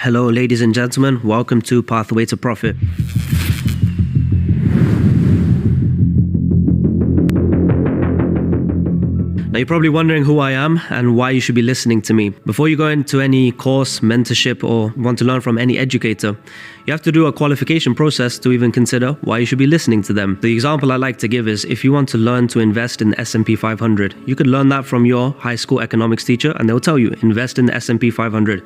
Hello, ladies and gentlemen. Welcome to Pathway to Profit. Now, you're probably wondering who I am and why you should be listening to me. Before you go into any course, mentorship, or want to learn from any educator, you have to do a qualification process to even consider why you should be listening to them. The example I like to give is if you want to learn to invest in the S&P 500, you could learn that from your high school economics teacher and they'll tell you, invest in the S&P 500.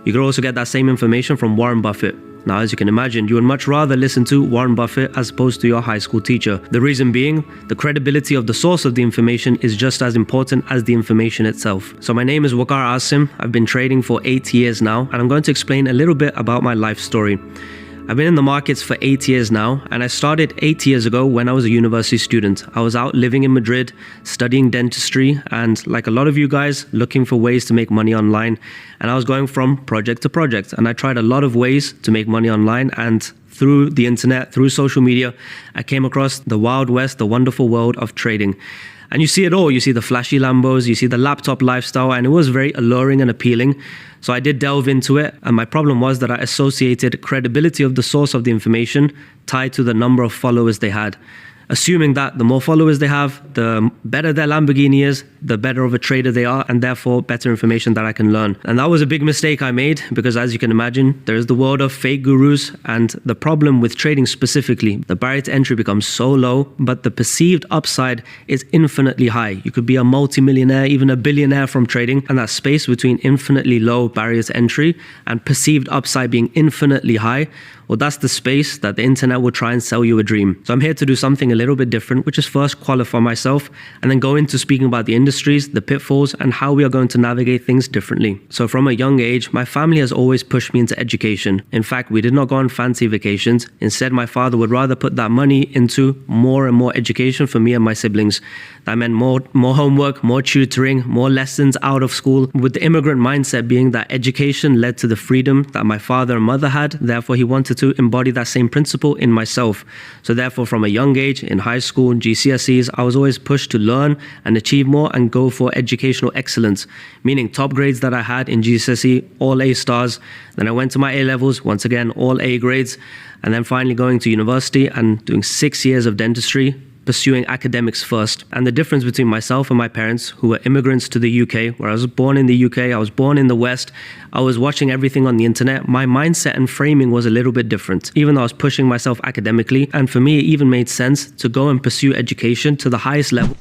You could also get that same information from Warren Buffett. Now, as you can imagine, you would much rather listen to Warren Buffett as opposed to your high school teacher. The reason being, the credibility of the source of the information is just as important as the information itself. So my name is Waqar Asim. I've been trading for 8 years now, and I'm going to explain a little bit about my life story. I've been in the markets for 8 years now, and I started 8 years ago when I was a university student. I was out living in Madrid, studying dentistry, and like a lot of you guys, looking for ways to make money online. And I was going from project to project, and I tried a lot of ways to make money online, and through the internet, through social media, I came across the Wild West, the wonderful world of trading. And you see it all. You see the flashy Lambos, you see the laptop lifestyle, and it was very alluring and appealing. So I did delve into it, and my problem was that I associated credibility of the source of the information tied to the number of followers they had. Assuming that the more followers they have, the better their Lamborghini is, the better of a trader they are, and therefore better information that I can learn. And that was a big mistake I made because, as you can imagine, there is the world of fake gurus, and the problem with trading specifically, the barrier to entry becomes so low, but the perceived upside is infinitely high. You could be a multimillionaire, even a billionaire from trading, and that space between infinitely low barrier to entry and perceived upside being infinitely high, well, that's the space that the internet will try and sell you a dream. So I'm here to do something a little bit different, which is first qualify myself and then go into speaking about the industries, the pitfalls, and how we are going to navigate things differently. So from a young age, my family has always pushed me into education. In fact, we did not go on fancy vacations. Instead, my father would rather put that money into more and more education for me and my siblings. That meant more homework, more tutoring, more lessons out of school, with the immigrant mindset being that education led to the freedom that my father and mother had. Therefore, he wanted to embody that same principle in myself. So therefore, from a young age, in high school, GCSEs, I was always pushed to learn and achieve more and go for educational excellence, meaning top grades that I had in GCSE, all A stars. Then I went to my A levels, once again, all A grades, and then finally going to university and doing 6 years of dentistry, pursuing academics first. And the difference between myself and my parents, who were immigrants to the UK, where I was born in the UK, I was born in the West, I was watching everything on the internet, my mindset and framing was a little bit different. Even though I was pushing myself academically, and for me it even made sense to go and pursue education to the highest level.